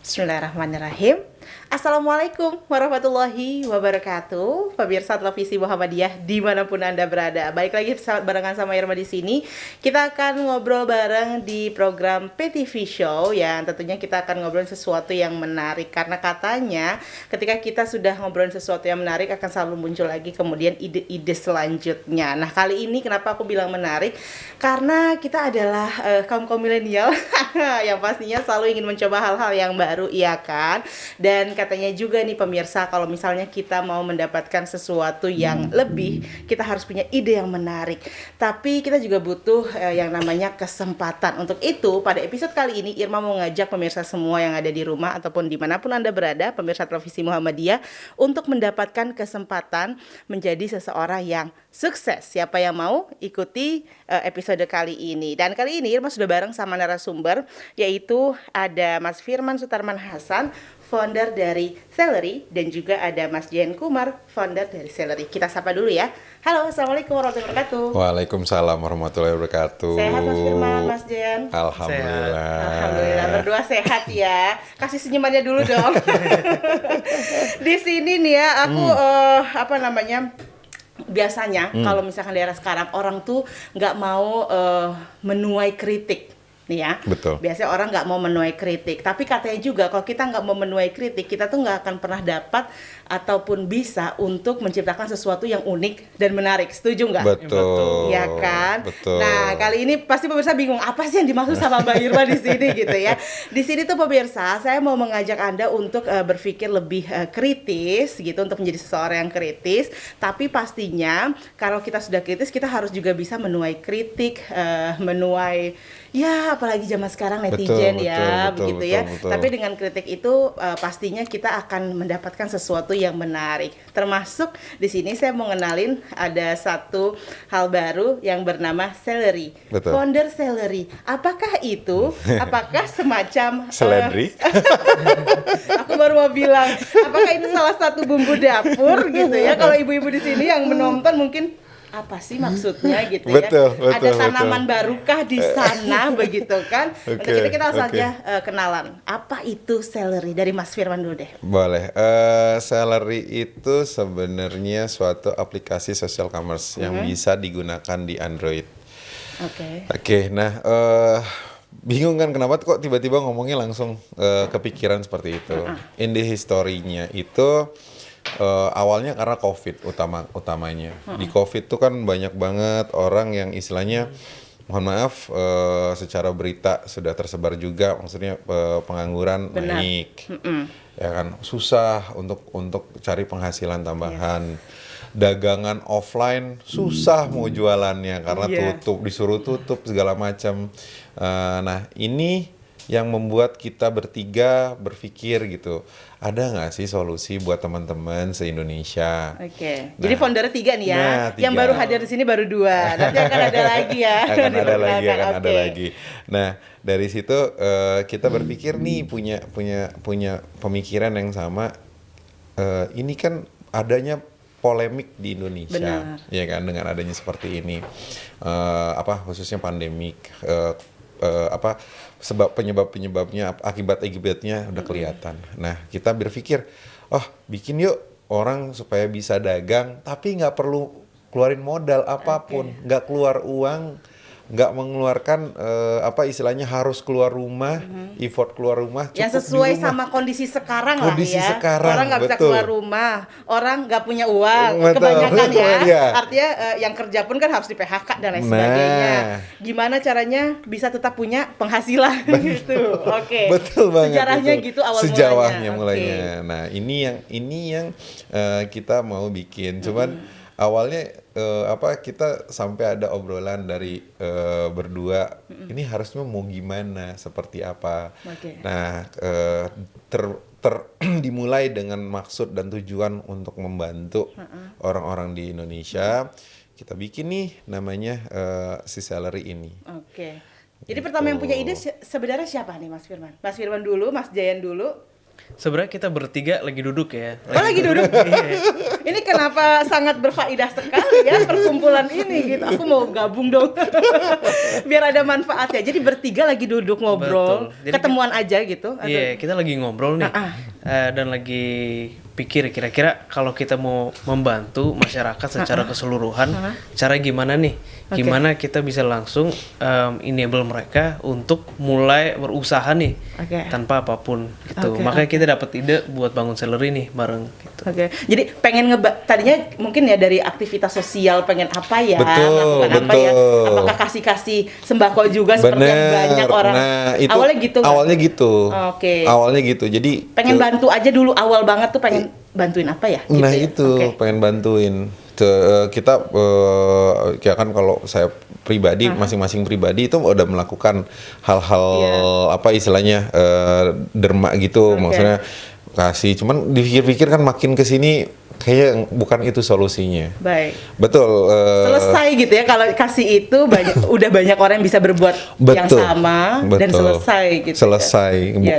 Bismillahirrahmanirrahim. Assalamualaikum warahmatullahi wabarakatuh. Pemirsa televisi Muhammadiyah dimanapun Anda berada. Balik lagi barengan sama Irma di sini. Kita akan ngobrol bareng di program PTV Show yang tentunya kita akan ngobrolin sesuatu yang menarik. Karena katanya ketika kita sudah ngobrolin sesuatu yang menarik akan selalu muncul lagi kemudian ide-ide selanjutnya. Nah, kali ini kenapa aku bilang menarik? Karena kita adalah kaum milenial yang pastinya selalu ingin mencoba hal-hal yang baru, iya kan? Dan katanya juga nih pemirsa, kalau misalnya kita mau mendapatkan sesuatu yang lebih, kita harus punya ide yang menarik. Tapi kita juga butuh yang namanya kesempatan. Untuk itu, pada episode kali ini Irma mau ngajak pemirsa semua yang ada di rumah ataupun dimanapun Anda berada, pemirsa televisi Muhammadiyah, untuk mendapatkan kesempatan menjadi seseorang yang sukses. Siapa yang mau ikuti episode kali ini? Dan kali ini Irma sudah bareng sama narasumber, yaitu ada Mas Firman Sutarman Hasan, founder dari Celery, dan juga ada Mas Jayan Kumar, founder dari Celery. Kita sapa dulu ya. Halo, Assalamualaikum warahmatullahi wabarakatuh. Waalaikumsalam warahmatullahi wabarakatuh. Sehat Mas Firman, Mas Jayan? Alhamdulillah. Alhamdulillah, berdua sehat ya. Kasih senyumannya dulu dong. Di sini nih ya, aku biasanya kalau misalkan daerah sekarang orang tuh nggak mau menuai kritik. Nih ya, betul. Biasanya orang nggak mau menuai kritik, tapi katanya juga kalau kita nggak mau menuai kritik, kita tuh nggak akan pernah dapat ataupun bisa untuk menciptakan sesuatu yang unik dan menarik. Setuju nggak? Betul. Ya kan? Betul. Nah, kali ini pasti pemirsa bingung apa sih yang dimaksud sama Mbak Irma di sini gitu ya. Di sini tuh pemirsa, saya mau mengajak Anda untuk berpikir lebih kritis gitu, untuk menjadi seseorang yang kritis. Tapi pastinya kalau kita sudah kritis, kita harus juga bisa menuai kritik, menuai ya apalagi zaman sekarang netizen begitu ya. Tapi dengan kritik itu pastinya kita akan mendapatkan sesuatu yang menarik. Termasuk di sini saya mau ngenalin ada satu hal baru yang bernama Celery. Betul. Founder Celery. Apakah itu? Apakah semacam Celery? Aku baru mau bilang, apakah itu salah satu bumbu dapur gitu ya? Kalau ibu-ibu di sini yang menonton mungkin apa sih maksudnya gitu ya? Ada tanaman barukah di sana begitu kan? Untuk itu kita langsung aja kenalan. Apa itu Celery? Dari Mas Firman dulu deh. Boleh. Celery itu sebenarnya suatu aplikasi social commerce yang bisa digunakan di Android. Oke. Nah, bingung kan kenapa kok tiba-tiba ngomongnya langsung kepikiran seperti itu? In the history-nya itu awalnya karena COVID utamanya. Di COVID tuh kan banyak banget orang yang istilahnya, mohon maaf, secara berita sudah tersebar juga, maksudnya pengangguran naik, ya kan, susah untuk cari penghasilan tambahan. Dagangan offline susah mau jualannya karena disuruh tutup segala macam. Nah, ini yang membuat kita bertiga berpikir gitu, ada nggak sih solusi buat teman-teman se-Indonesia? Nah, jadi foundernya 3 nih ya. Yang baru hadir di sini baru 2. Nanti akan ada lagi ya. akan ada lagi. Nah, dari situ kita berpikir nih punya pemikiran yang sama. Ini kan adanya polemik di Indonesia, ya kan, dengan adanya seperti ini, khususnya pandemik. Sebab penyebabnya, akibatnya udah kelihatan. Nah, kita berpikir, bikin yuk orang supaya bisa dagang tapi nggak perlu keluarin modal apapun, nggak keluar uang, nggak mengeluarkan istilahnya harus keluar rumah, effort keluar rumah, cukup yang sesuai di rumah. Sama kondisi sekarang kondisi lah ya. Sekarang, orang nggak bisa keluar rumah, orang nggak punya uang, betul. Kebanyakan ya. Ya. Artinya yang kerja pun kan harus di PHK dan lain sebagainya. Gimana caranya bisa tetap punya penghasilan gitu? Betul banget. Sejarahnya betul. Gitu awal mulanya. Nah, ini yang kita mau bikin. Cuman awalnya kita sampai ada obrolan dari berdua, ini harusnya mau gimana, seperti apa. Nah, dimulai dengan maksud dan tujuan untuk membantu orang-orang di Indonesia. Kita bikin nih namanya si Celery ini. Jadi pertama yang punya ide sebenarnya siapa nih, Mas Firman? Mas Firman dulu, Mas Jayan dulu. Sebenarnya kita bertiga lagi duduk ya. Oh, lagi duduk. Iya. Ini kenapa sangat berfaedah sekali ya perkumpulan ini gitu. Aku mau gabung dong. Biar ada manfaatnya. Jadi bertiga lagi duduk ngobrol, Betul. Jadi ketemuan aja gitu. atau- Iya, kita lagi ngobrol nih. Dan lagi pikir kira-kira kalau kita mau membantu masyarakat secara keseluruhan, cara gimana nih? Gimana kita bisa langsung enable mereka untuk mulai berusaha nih Oke. tanpa apapun gitu. Oke, Makanya kita dapat ide buat bangun Celery nih bareng gitu. Oke, jadi pengen tadinya mungkin ya dari aktivitas sosial pengen apa ya, Betul, melakukan apa ya, betul. apakah kasih sembako juga seperti yang banyak orang. Nah, itu awalnya gitu. nggak? Awalnya gitu. Oke. Awalnya gitu. Jadi Pengen bantu aja dulu awal banget tuh pengen bantuin apa ya? nah ya? itu Oke. pengen bantuin. Kita ya kan kalau saya pribadi, masing-masing pribadi itu udah melakukan hal-hal apa istilahnya derma gitu, Oke. maksudnya kasih. Cuman dipikir-pikir kan makin kesini kayaknya bukan itu solusinya. Baik. Betul. Selesai gitu ya kalau kasih itu udah banyak orang yang bisa berbuat yang Betul, sama dan betul. selesai gitu. Selesai, ya.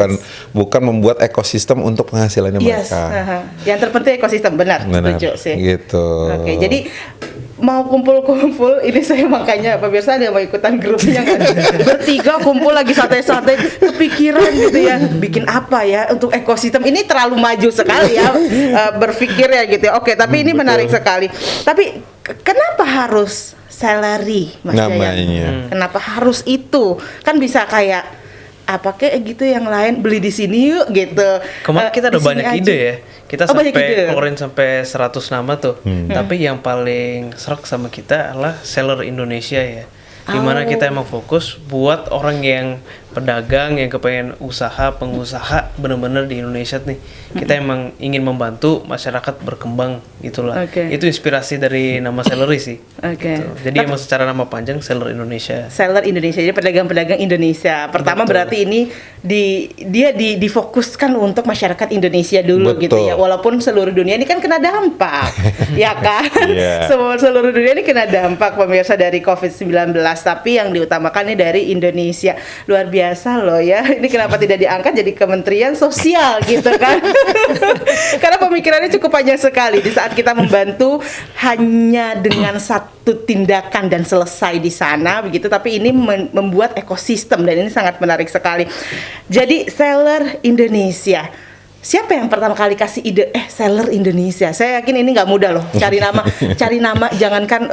bukan membuat ekosistem untuk penghasilannya Yes. mereka. Yang terpenting ekosistem benar. Benar, Setuju sih. gitu. Oke, jadi mau kumpul-kumpul ini saya makanya pemirsa ada yang mau ikutan grupnya kan bertiga kumpul lagi santai-santai kepikiran gitu ya bikin apa ya untuk ekosistem ini terlalu maju sekali ya berpikir ya gitu ya. Oke, tapi ini Betul. menarik sekali. Tapi kenapa harus Celery Mas Jayan? Namanya. Kenapa harus itu? Kan bisa kayak apa kayak gitu yang lain beli di sini yuk gitu. Kemarin kita ada Di sini banyak aja. ide ya. Kita banyak ide. sampai keluarin sampai 100 nama tuh. Tapi yang paling serak sama kita adalah seller Indonesia ya. Dimana kita emang fokus buat orang yang pedagang yang kepengen usaha, pengusaha bener-bener di Indonesia nih. Kita emang ingin membantu masyarakat berkembang gitulah. Oke. Itu inspirasi dari nama Celery sih. Oke. Gitu. Jadi emang secara nama panjang Seller Indonesia. Seller Indonesia, jadi pedagang-pedagang Indonesia. Pertama Betul. berarti ini difokuskan untuk masyarakat Indonesia dulu Betul. gitu ya. Walaupun seluruh dunia ini kan kena dampak, ya kan? Iya. Seluruh dunia ini kena dampak pemirsa dari COVID-19, tapi yang diutamakan ini dari Indonesia. Luar biasa loh ya. Ini kenapa tidak diangkat jadi Kementerian Sosial gitu kan? Karena pemikirannya cukup panjang sekali. Di saat kita membantu hanya dengan satu tindakan dan selesai di sana begitu, tapi ini membuat ekosistem dan ini sangat menarik sekali. Jadi Seller Indonesia, siapa yang pertama kali kasih ide Seller Indonesia? Saya yakin ini nggak mudah loh cari nama jangankan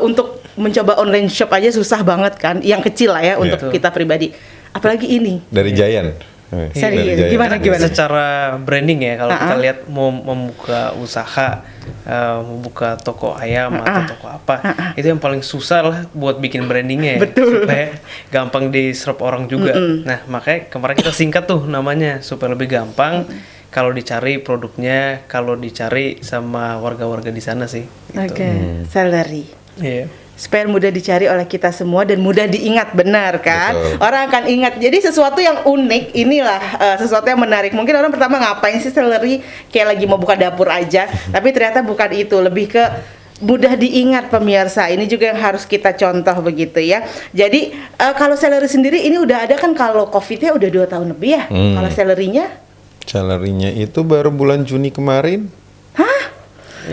untuk mencoba online shop aja susah banget kan, yang kecil lah ya untuk kita pribadi, apalagi ini. Dari Giant. Serius? Dari Giant. Gimana? Secara branding ya, kalau kita lihat mau membuka usaha, membuka toko ayam atau toko apa, itu yang paling susah lah buat bikin brandingnya ya. Betul. Supaya gampang diserap orang juga. Nah, makanya kemarin kita singkat tuh namanya supaya lebih gampang kalau dicari produknya, kalau dicari sama warga-warga di sana sih. Gitu. Oke, Celery. Iya. Supaya mudah dicari oleh kita semua dan mudah diingat, benar kan? Betul. Orang akan ingat. Jadi sesuatu yang unik inilah sesuatu yang menarik. Mungkin orang pertama ngapain sih Celery, kayak lagi mau buka dapur aja, tapi ternyata bukan itu, lebih ke mudah diingat pemirsa. Ini juga yang harus kita contoh begitu ya. Jadi kalau Celery sendiri ini udah ada kan, kalau Covid-nya udah 2 tahun lebih ya. Kalau Celery-nya Celery-nya itu baru bulan Juni kemarin.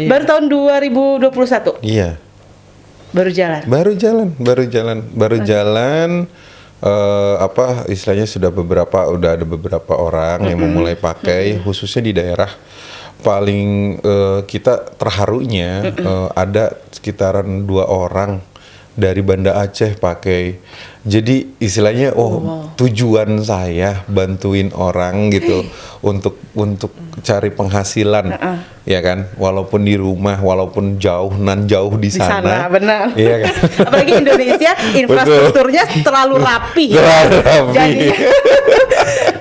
Iya. baru tahun 2021 Iya. baru jalan. Baru jalan. Apa istilahnya udah ada beberapa orang yang memulai pakai, khususnya di daerah paling kita terharunya ada sekitaran 2 orang dari Banda Aceh pakai. Jadi istilahnya tujuan saya bantuin orang gitu untuk cari penghasilan, ya kan, walaupun di rumah, walaupun jauh di sana. Benar. Iya kan. Apalagi Indonesia infrastrukturnya terlalu rapi. Terlalu rapi. Jadi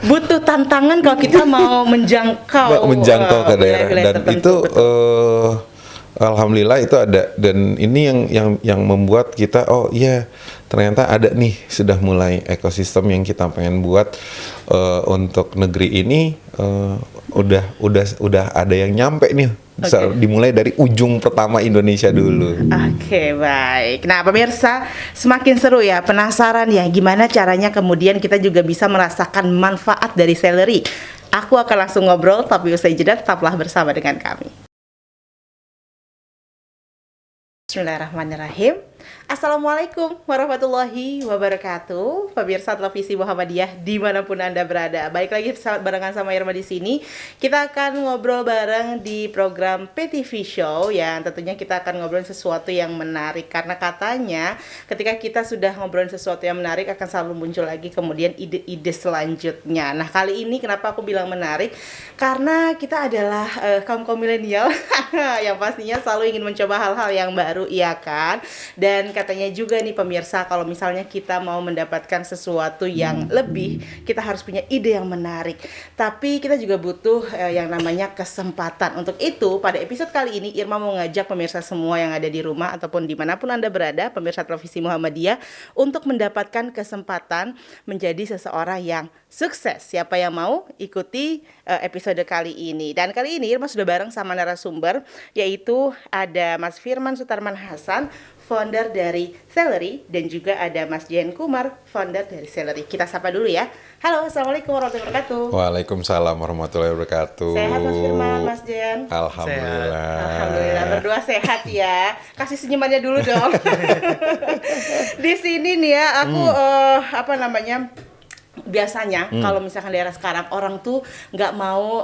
butuh tantangan kalau kita mau menjangkau ke daerah, wilayah-wilayah dan tertentu, itu betul. alhamdulillah itu ada, dan ini yang membuat kita ternyata ada nih, sudah mulai ekosistem yang kita pengen buat untuk negeri ini, udah ada yang nyampe nih. Dimulai dari ujung pertama Indonesia dulu. Oke, baik. Nah, pemirsa, semakin seru ya, penasaran ya gimana caranya kemudian kita juga bisa merasakan manfaat dari Celery. Aku akan langsung ngobrol, tapi usai jeda tetaplah bersama dengan kami. Bismillahirrahmanirrahim. Assalamualaikum warahmatullahi wabarakatuh. Pemirsa televisi Muhammadiyah dimanapun Anda berada. Baik lagi barengan sama Irma di sini. Kita akan ngobrol bareng di program PTV Show yang tentunya kita akan ngobrolin sesuatu yang menarik. Karena katanya ketika kita sudah ngobrolin sesuatu yang menarik akan selalu muncul lagi kemudian ide-ide selanjutnya. Nah, kali ini kenapa aku bilang menarik? Karena kita adalah kaum milenial yang pastinya selalu ingin mencoba hal-hal yang baru, iya kan? Dan katanya juga nih pemirsa, kalau misalnya kita mau mendapatkan sesuatu yang lebih, kita harus punya ide yang menarik. Tapi kita juga butuh yang namanya kesempatan. Untuk itu, pada episode kali ini Irma mau ngajak pemirsa semua yang ada di rumah ataupun dimanapun Anda berada, pemirsa televisi Muhammadiyah, untuk mendapatkan kesempatan menjadi seseorang yang sukses. Siapa yang mau ikuti episode kali ini? Dan kali ini Irma sudah bareng sama narasumber, yaitu ada Mas Firman Sutarman Hasan, founder dari Celery, dan juga ada Mas Jen Kumar, founder dari Celery. Kita sapa dulu ya. Halo, assalamualaikum warahmatullahi wabarakatuh. Waalaikumsalam warahmatullahi wabarakatuh. Sehat Mas Firman, Mas Jen? Alhamdulillah. Alhamdulillah, berdua sehat ya. Kasih senyumannya dulu dong. Di sini nih ya, aku biasanya kalau misalkan daerah sekarang orang tuh nggak mau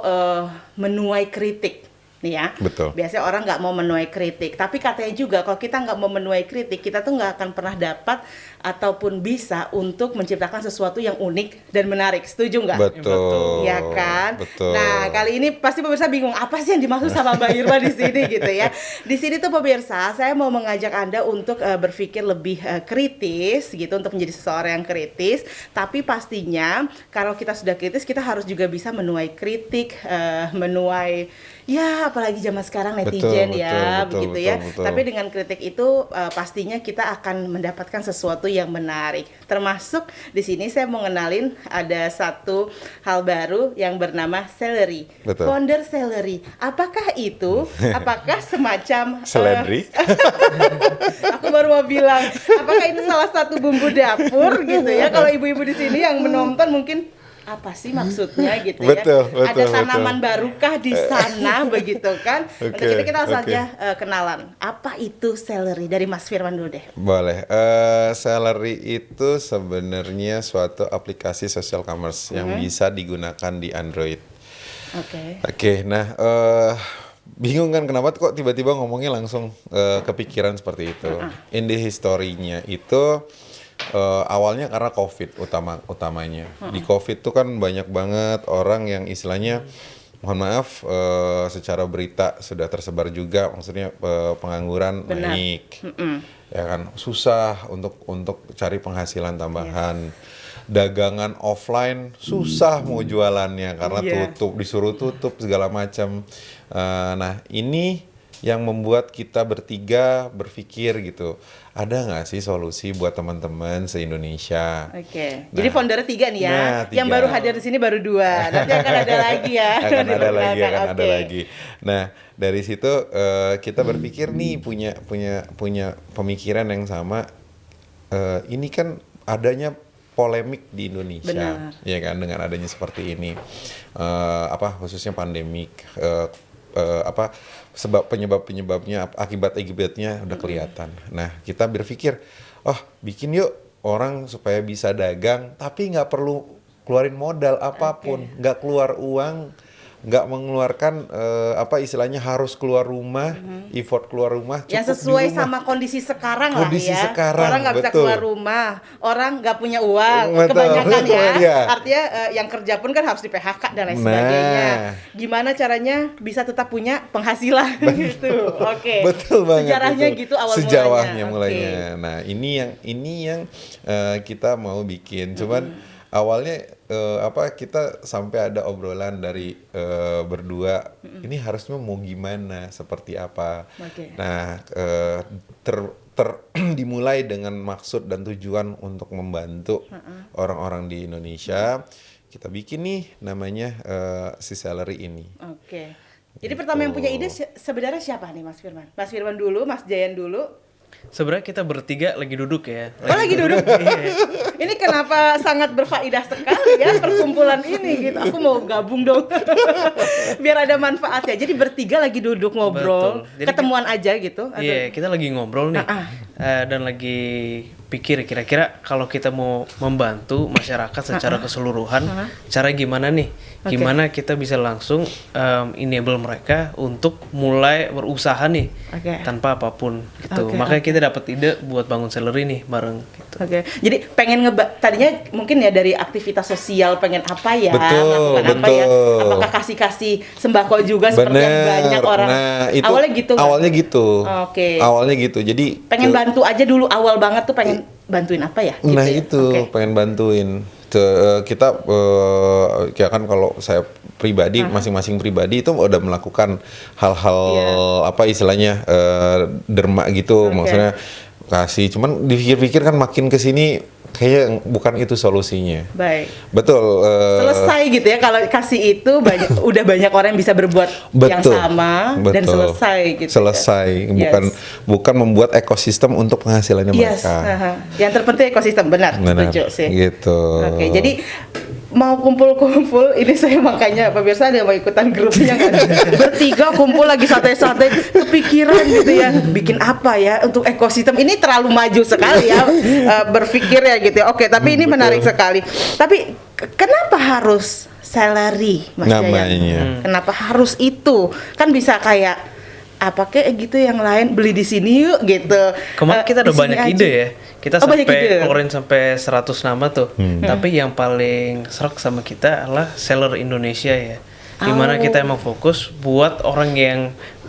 menuai kritik. Nih ya, Betul. biasanya orang nggak mau menuai kritik, tapi katanya juga kalau kita nggak mau menuai kritik, kita tuh nggak akan pernah dapat ataupun bisa untuk menciptakan sesuatu yang unik dan menarik. Setuju nggak? Betul. Ya kan? Betul. Nah, kali ini pasti pemirsa bingung apa sih yang dimaksud sama Mbak Irma di sini gitu ya. Di sini tuh pemirsa, saya mau mengajak Anda untuk berpikir lebih kritis gitu, untuk menjadi seseorang yang kritis. Tapi pastinya kalau kita sudah kritis, kita harus juga bisa menuai kritik, menuai ya apalagi zaman sekarang netizen begitu ya. Tapi dengan kritik itu pastinya kita akan mendapatkan sesuatu yang menarik. Termasuk di sini saya mau ngenalin ada satu hal baru yang bernama Celery. Betul. Founder Celery. Apakah itu? Apakah semacam Seledri? aku baru mau bilang, apakah itu salah satu bumbu dapur gitu ya? Kalau ibu-ibu di sini yang menonton mungkin apa sih maksudnya gitu ya? Ada tanaman barukah di sana begitu kan? Untuk itu kita langsung aja kenalan. Apa itu Celery? Dari Mas Firman dulu deh. Boleh. Celery itu sebenarnya suatu aplikasi social commerce yang bisa digunakan di Android. Oke. Nah, bingung kan kenapa kok tiba-tiba ngomongnya langsung kepikiran seperti itu. In the history-nya itu awalnya karena COVID utamanya. Di COVID tuh kan banyak banget orang yang istilahnya mohon maaf secara berita sudah tersebar juga, maksudnya pengangguran naik. Ya kan, susah untuk cari penghasilan tambahan. Dagangan offline susah mau jualannya karena disuruh tutup segala macam. Nah, ini yang membuat kita bertiga berpikir gitu, ada nggak sih solusi buat teman-teman se-Indonesia? Nah, jadi foundernya 3 nih ya, yang baru hadir di sini baru 2, nanti akan ada lagi ya. akan ada lagi. Nah, dari situ kita berpikir nih punya pemikiran yang sama. Ini kan adanya polemik di Indonesia, ya kan, dengan adanya seperti ini, khususnya pandemik. Penyebabnya akibatnya udah kelihatan. Nah, kita berpikir, bikin yuk orang supaya bisa dagang tapi nggak perlu keluarin modal apapun, nggak keluar uang, nggak mengeluarkan istilahnya harus keluar rumah, effort keluar rumah, yang sesuai sama kondisi sekarang lah ya. Orang nggak bisa keluar rumah, orang nggak punya uang, kebanyakan ya. Artinya yang kerja pun kan harus di PHK dan lain sebagainya. Gimana caranya bisa tetap punya penghasilan gitu? Betul banget. Sejarahnya gitu awal mulanya. Nah, ini yang kita mau bikin. Cuman awalnya kita sampai ada obrolan dari berdua, ini harusnya mau gimana, seperti apa. Nah, dimulai dengan maksud dan tujuan untuk membantu orang-orang di Indonesia. Kita bikin nih namanya si Celery ini. Jadi pertama yang punya ide sebenarnya siapa nih, Mas Firman? Mas Firman dulu, Mas Jayan dulu. Sebenarnya kita bertiga lagi duduk ya. Oh, lagi duduk. Iya. Ini kenapa sangat berfaedah sekali ya perkumpulan ini gitu. Aku mau gabung dong. Biar ada manfaatnya. Jadi bertiga lagi duduk ngobrol, Betul. Jadi ketemuan aja gitu. atau- Iya, kita lagi ngobrol nih. Dan lagi pikir kira-kira kalau kita mau membantu masyarakat secara keseluruhan, cara gimana nih? Oke. Gimana kita bisa langsung enable mereka untuk mulai berusaha nih Oke. tanpa apapun gitu. Oke, Makanya kita dapat ide buat bangun Celery nih bareng gitu. Oke, jadi pengen tadinya mungkin ya dari aktivitas sosial pengen apa ya, Betul, melakukan apa ya, betul. apakah kasih sembako juga seperti yang banyak orang. Nah, itu awalnya gitu. nggak? Awalnya gitu. Oke. Awalnya gitu. Jadi Pengen bantu aja dulu awal banget tuh pengen bantuin apa ya? nah ya? itu Oke. pengen bantuin. Kita ya kan kalau saya pribadi masing-masing pribadi itu udah melakukan hal-hal apa istilahnya derma gitu, Oke. maksudnya kasih. Cuman dipikir-pikir kan makin kesini kayaknya bukan itu solusinya. Baik. Betul. Selesai gitu ya kalau kasih itu udah banyak orang yang bisa berbuat yang Betul, sama dan betul. selesai gitu. Selesai, ya. bukan membuat ekosistem untuk penghasilannya Yes. mereka. Yang terpenting ekosistem benar. Benar, Setuju sih. gitu. Oke, jadi mau kumpul-kumpul ini saya makanya pemirsa ada yang mau ikutan grupnya kan bertiga kumpul lagi santai-santai kepikiran gitu ya bikin apa ya untuk ekosistem ini terlalu maju sekali ya berpikir ya gitu ya. Oke, tapi ini Betul. menarik sekali. Tapi kenapa harus Celery Mas Namanya. Jayan? Kenapa harus itu? Kan bisa kayak apa kayak gitu yang lain beli di sini yuk gitu. Kemarin kita ada Di sini banyak aja. ide ya. Kita Oh, banyak ide. sampai keluarin sampai 100 nama tuh. Tapi yang paling serak sama kita adalah seller Indonesia ya. Dimana kita emang fokus buat orang yang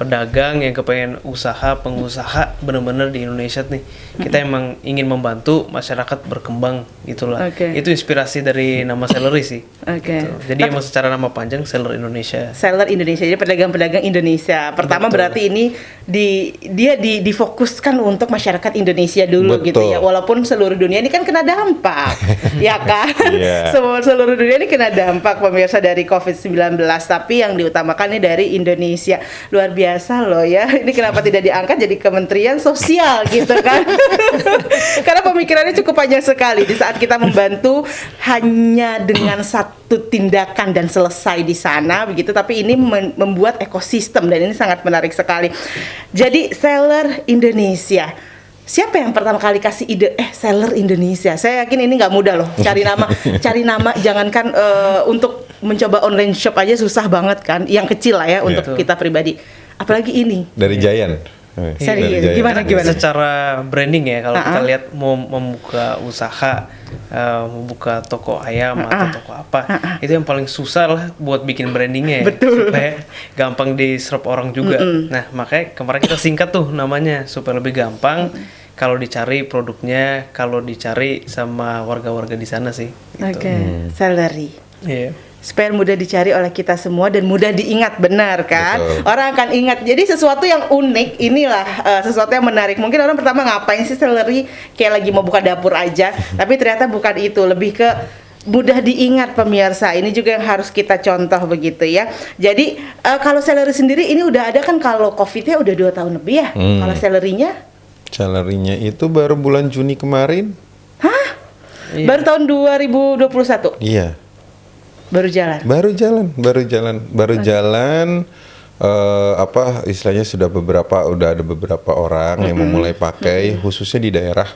pedagang yang kepengen usaha, pengusaha bener-bener di Indonesia nih. Kita emang ingin membantu masyarakat berkembang gitulah. Oke. Itu inspirasi dari nama Celery sih. Oke. Gitu. Jadi emang secara nama panjang Seller Indonesia. Seller Indonesia, jadi pedagang-pedagang Indonesia. Pertama Betul. berarti ini dia difokuskan untuk masyarakat Indonesia dulu Betul. gitu ya. Walaupun seluruh dunia ini kan kena dampak, ya kan? Iya. Seluruh dunia ini kena dampak pemirsa dari COVID-19. Tapi yang diutamakan ini dari Indonesia. Luar biasa loh ya. Ini kenapa tidak diangkat jadi Kementerian Sosial gitu kan? Karena pemikirannya cukup panjang sekali. Di saat kita membantu hanya dengan satu tindakan dan selesai di sana begitu, tapi ini membuat ekosistem dan ini sangat menarik sekali. Jadi Seller Indonesia, siapa yang pertama kali kasih ide Seller Indonesia? Saya yakin ini nggak mudah loh cari nama jangankan untuk mencoba online shop aja susah banget kan, yang kecil lah ya untuk kita pribadi, apalagi ini. Dari Giant. Serius? Dari Giant. Gimana? Secara branding ya, kalau kita lihat mau membuka usaha, membuka toko ayam atau toko apa, itu yang paling susah lah buat bikin brandingnya ya. Betul. Supaya gampang diserap orang juga. Nah, makanya kemarin kita singkat tuh namanya supaya lebih gampang kalau dicari produknya, kalau dicari sama warga-warga di sana sih. Gitu. Oke, Celery. Iya. Supaya mudah dicari oleh kita semua dan mudah diingat, benar kan? Betul. Orang akan ingat. Jadi sesuatu yang unik inilah sesuatu yang menarik. Mungkin orang pertama ngapain sih Celery, kayak lagi mau buka dapur aja, tapi ternyata bukan itu, lebih ke mudah diingat pemirsa. Ini juga yang harus kita contoh begitu ya. Jadi kalau Celery sendiri ini udah ada kan, kalau Covid-nya udah 2 tahun lebih ya. Kalau Celery-nya Celery-nya itu baru bulan Juni kemarin. Iya. baru tahun 2021 Iya. baru jalan. Baru jalan. Apa istilahnya udah ada beberapa orang yang memulai pakai, khususnya di daerah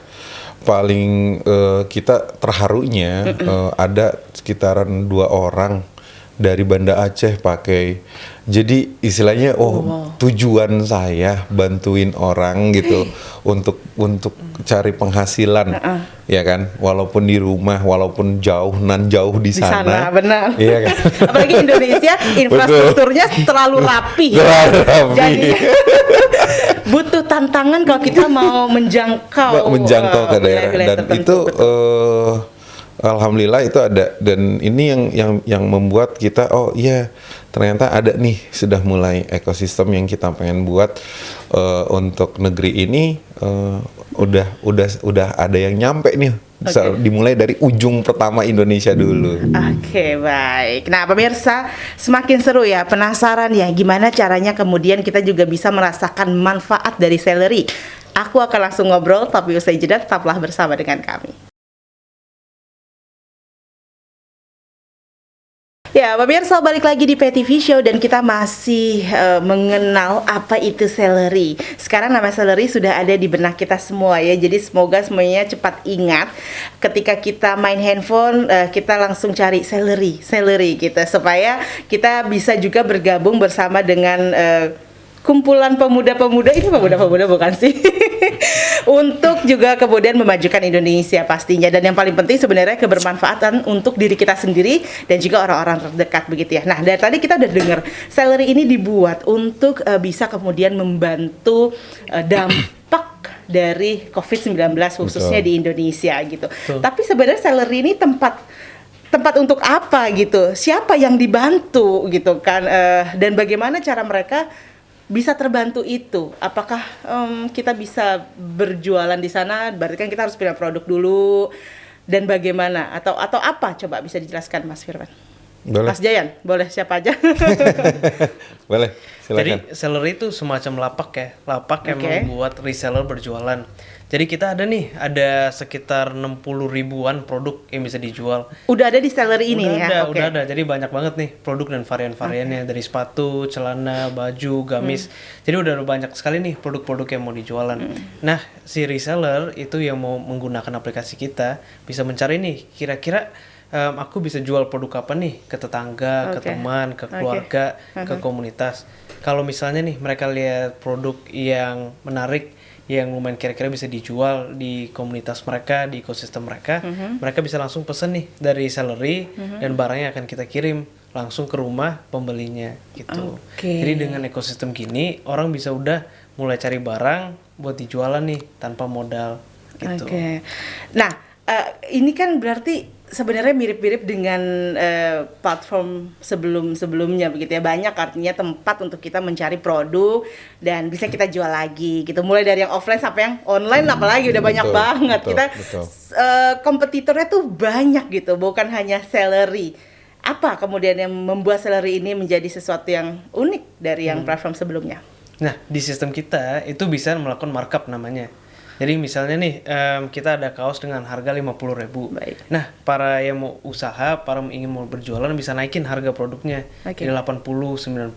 paling kita terharunya ada sekitaran 2 orang dari Banda Aceh pakai. Jadi istilahnya tujuan saya bantuin orang gitu untuk cari penghasilan, ya kan, walaupun di rumah, walaupun jauh di sana. Benar. Iya kan. Apalagi Indonesia infrastrukturnya terlalu rapi. Terlalu rapi. Jadi butuh tantangan kalau kita mau menjangkau ke daerah, wilayah-wilayah dan tertentu, itu betul. alhamdulillah itu ada, dan ini yang membuat kita ternyata ada nih, sudah mulai ekosistem yang kita pengen buat untuk negeri ini, udah ada yang nyampe nih. Dimulai dari ujung pertama Indonesia dulu. Oke, baik. Nah, pemirsa, semakin seru ya, penasaran ya gimana caranya kemudian kita juga bisa merasakan manfaat dari Celery. Aku akan langsung ngobrol, tapi usai jeda tetaplah bersama dengan kami. Ya, pemirsa, balik lagi di PTV Show dan kita masih mengenal apa itu seleri. Sekarang nama seleri sudah ada di benak kita semua ya. Jadi semoga semuanya cepat ingat ketika kita main handphone, kita langsung cari seleri gitu, supaya kita bisa juga bergabung bersama dengan kumpulan pemuda-pemuda, ini pemuda-pemuda bukan sih? Untuk juga kemudian memajukan Indonesia pastinya. Dan yang paling penting sebenarnya kebermanfaatan untuk diri kita sendiri dan juga orang-orang terdekat begitu ya. Nah, dari tadi kita udah dengar seleri ini dibuat untuk bisa kemudian membantu dampak dari COVID-19 khususnya di Indonesia gitu. Tapi sebenarnya seleri ini tempat untuk apa gitu? Siapa yang dibantu gitu kan? Dan bagaimana cara mereka bisa terbantu itu? Apakah kita bisa berjualan di sana? Berarti kan kita harus punya produk dulu. Dan bagaimana? Atau apa? Coba bisa dijelaskan Mas Firman. Boleh. Mas Jayan, boleh siapa aja? Boleh, silakan. Jadi seller itu semacam lapak ya. Lapak yang membuat reseller berjualan. Jadi kita ada sekitar 60 ribuan produk yang bisa dijual. Udah ada di seller ini ya? Udah ada. Jadi banyak banget nih produk dan varian-variannya. Dari sepatu, celana, baju, gamis. Jadi udah banyak sekali nih produk-produk yang mau dijualan. Nah, si reseller itu yang mau menggunakan aplikasi kita bisa mencari nih kira-kira aku bisa jual produk apa nih ke tetangga, ke teman, ke keluarga, ke komunitas. Kalau misalnya nih mereka lihat produk yang menarik, yang lumayan kira-kira bisa dijual di komunitas mereka, di ekosistem mereka, mereka bisa langsung pesen nih dari seleri dan barangnya akan kita kirim langsung ke rumah pembelinya gitu. Jadi dengan ekosistem gini orang bisa udah mulai cari barang buat dijualan nih tanpa modal gitu. Nah, ini kan berarti sebenarnya mirip-mirip dengan platform sebelum-sebelumnya begitu ya. Banyak artinya tempat untuk kita mencari produk dan bisa kita jual lagi gitu. Mulai dari yang offline sampai yang online apalagi udah banyak banget. Kita kompetitornya tuh banyak gitu, bukan hanya seleri. Apa kemudian yang membuat seleri ini menjadi sesuatu yang unik dari yang platform sebelumnya? Nah, di sistem kita itu bisa melakukan markup namanya. Jadi misalnya nih kita ada kaos dengan harga 50.000. Nah, para yang mau usaha, para yang ingin mau berjualan bisa naikin harga produknya dari 80, 90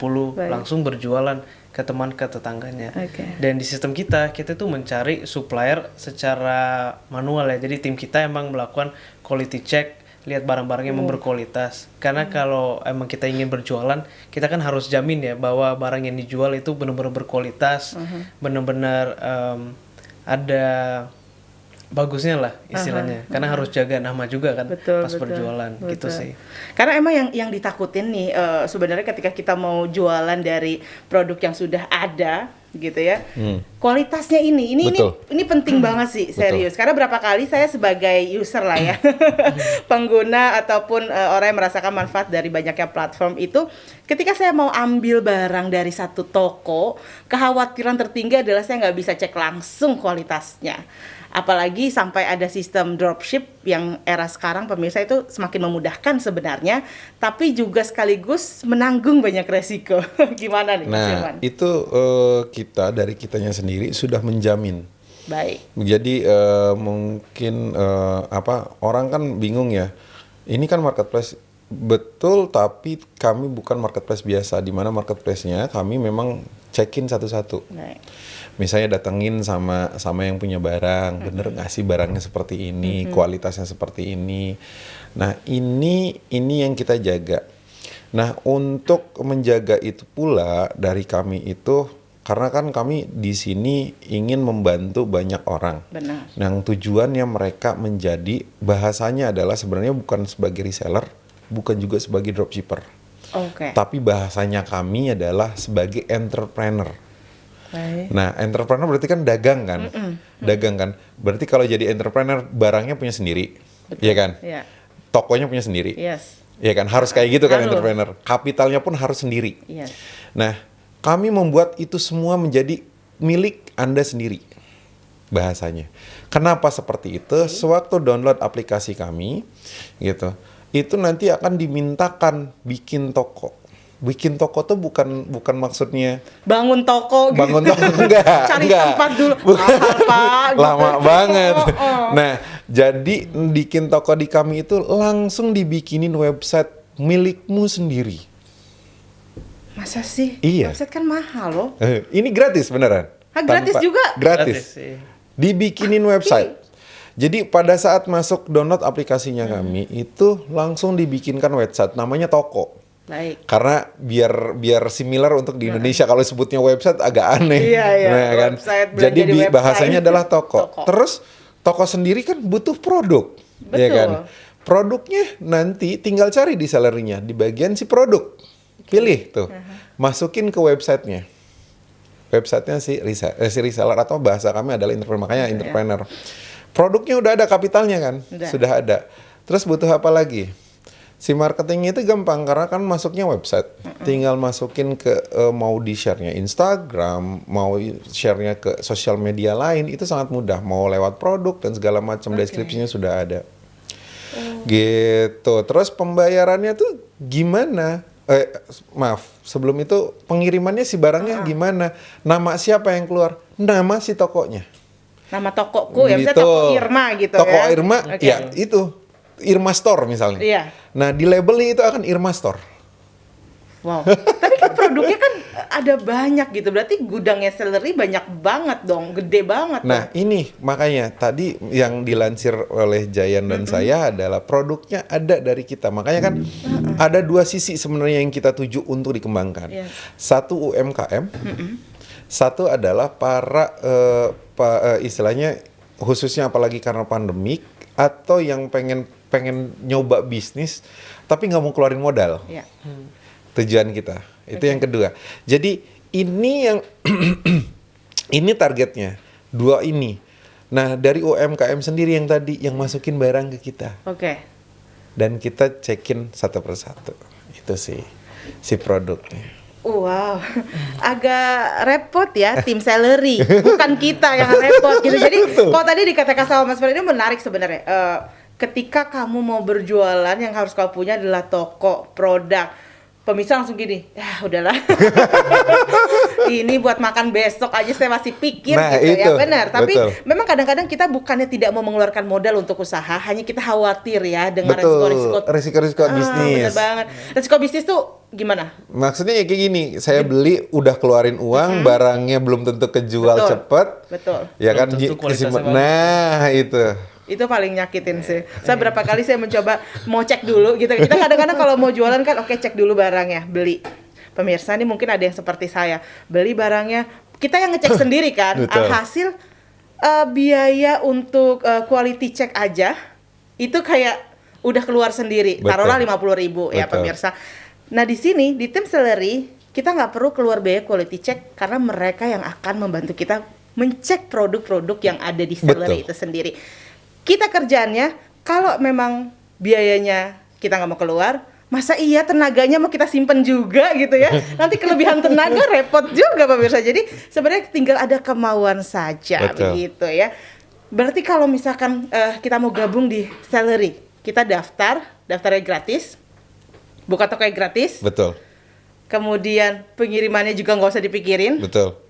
langsung berjualan ke teman, ke tetangganya. Dan di sistem kita tuh mencari supplier secara manual ya. Jadi tim kita emang melakukan quality check, lihat barang-barang yang berkualitas. Karena kalau emang kita ingin berjualan, kita kan harus jamin ya bahwa barang yang dijual itu benar-benar berkualitas, benar-benar ada bagusnya lah istilahnya, karena harus jaga nama juga kan pas berjualan gitu sih. Karena emang yang ditakutin nih sebenarnya ketika kita mau jualan dari produk yang sudah ada gitu ya, kualitasnya ini penting banget sih, serius. Karena berapa kali saya sebagai user lah ya, pengguna ataupun orang yang merasakan manfaat dari banyaknya platform itu, ketika saya mau ambil barang dari satu toko, kekhawatiran tertinggi adalah saya nggak bisa cek langsung kualitasnya. Apalagi sampai ada sistem dropship yang era sekarang pemirsa itu semakin memudahkan sebenarnya, tapi juga sekaligus menanggung banyak resiko. Gimana nih Mas Firman? Itu kita dari kitanya sendiri sudah menjamin. Baik. Jadi mungkin orang kan bingung ya. Ini kan marketplace betul, tapi kami bukan marketplace biasa. Di mana marketplace-nya kami memang check-in satu-satu. Baik. Misalnya datengin sama yang punya barang, bener nggak sih barangnya seperti ini, kualitasnya seperti ini. Nah ini yang kita jaga. Nah untuk menjaga itu pula dari kami itu, karena kan kami di sini ingin membantu banyak orang. Benar. Yang tujuannya mereka menjadi, bahasanya adalah sebenarnya bukan sebagai reseller, bukan juga sebagai dropshipper. Tapi bahasanya kami adalah sebagai entrepreneur. Nah, entrepreneur berarti kan dagang kan? Dagang kan? Berarti kalau jadi entrepreneur, barangnya punya sendiri. Iya kan? Tokonya punya sendiri. Iya kan? Harus kayak gitu kan entrepreneur. Kapitalnya pun harus sendiri. Nah, kami membuat itu semua menjadi milik Anda sendiri. Bahasanya. Kenapa seperti itu? Sewaktu download aplikasi kami, gitu, itu nanti akan dimintakan bikin toko. bikin toko tuh bukan maksudnya bangun toko gitu. bangun toko enggak. Cari tempat dulu. Mahal, Pak, gitu. Lama banget. Oh. Nah, jadi bikin toko di kami itu langsung dibikinin website milikmu sendiri. Masa sih? Iya. Website kan mahal loh. Ini gratis beneran. Gratis juga? Gratis. sih. Dibikinin website. Jadi pada saat masuk download aplikasinya kami itu langsung dibikinkan website namanya toko. Baik. Karena biar similar untuk di Indonesia kalau sebutnya website agak aneh. Iya, Nah, kan? website, Jadi jadi website. bahasanya adalah toko. Toko. Terus toko sendiri kan butuh produk. Betul. Ya kan? Produknya nanti tinggal cari di sellernya di bagian si produk. Pilih tuh. Masukin ke websitenya. Websitenya si reseller atau bahasa kami adalah entrepreneur. Makanya entrepreneur. Produknya udah ada kapitalnya kan? Udah. Sudah ada. Terus butuh apa lagi? Si marketingnya itu gampang karena kan masuknya website. Tinggal masukin ke mau di share-nya Instagram, mau share-nya ke sosial media lain, itu sangat mudah. Mau lewat produk dan segala macam deskripsinya sudah ada. Gitu. Terus pembayarannya tuh gimana? Maaf, sebelum itu pengirimannya si barangnya gimana? Nama siapa yang keluar? Nama si tokonya. Nama tokoku ya, misalnya toko Irma gitu Toko ya. Irma, Oke. ya itu. Irma Store misalnya. Iya. Nah, di labelnya itu akan Irma Store. Wow. Tapi kan produknya kan ada banyak gitu. Berarti gudangnya Sellery banyak banget dong, gede banget. Nah, ini makanya tadi yang dilansir oleh Jayan dan saya adalah produknya ada dari kita. Makanya kan ada dua sisi sebenarnya yang kita tuju untuk dikembangkan. Iya. Satu UMKM, satu adalah para istilahnya khususnya apalagi karena pandemik atau yang pengen nyoba bisnis tapi nggak mau keluarin modal. Iya. Tujuan kita. Itu yang kedua. Jadi ini yang ini targetnya. Dua ini. Nah, dari UMKM sendiri yang tadi yang masukin barang ke kita. Oke. Dan kita cekin satu persatu. Itu sih si produknya. Wow, agak repot ya tim Sellery, bukan kita yang repot gitu. Jadi kalau tadi dikatakan sama Mas Fer ini menarik sebenarnya. Ketika kamu mau berjualan yang harus kamu punya adalah toko, produk. Pemirsa langsung gini, ya udahlah. Ini buat makan besok aja saya masih pikir Nah, gitu itu, ya, benar. Tapi betul. memang kadang-kadang kita bukannya tidak mau mengeluarkan modal untuk usaha, hanya kita khawatir ya dengan Betul, resiko-resiko bisnis. Bener banget. Resiko bisnis tuh gimana? Maksudnya ya kayak gini, saya beli udah keluarin uang, barangnya belum tentu kejual Betul. cepet. Betul. Ya kan, Belum tentu kualitasnya kesimpan- bagus. nah itu. Itu paling nyakitin sih. Saya berapa kali saya mencoba mau cek dulu gitu. Kita kadang-kadang kalau mau jualan kan oke cek dulu barangnya, beli. Pemirsa ini mungkin ada yang seperti saya, beli barangnya, kita yang ngecek sendiri kan. Betul. Alhasil biaya untuk quality check aja itu kayak udah keluar sendiri. Betul. Taruhlah 50.000 ya Betul. pemirsa. Nah, di sini di tim Sellery kita nggak perlu keluar biaya quality check karena mereka yang akan membantu kita mencek produk-produk yang ada di Sellery Betul. itu sendiri. Kita kerjaannya kalau memang biayanya kita nggak mau keluar, masa iya tenaganya mau kita simpen juga gitu ya? Nanti kelebihan tenaga repot juga pemirsa. Jadi sebenarnya tinggal ada kemauan saja. Betul. Begitu ya. Berarti kalau misalkan kita mau gabung di Sellery, kita daftarnya gratis, buka tokonya gratis, Betul. kemudian pengirimannya juga nggak usah dipikirin. Betul.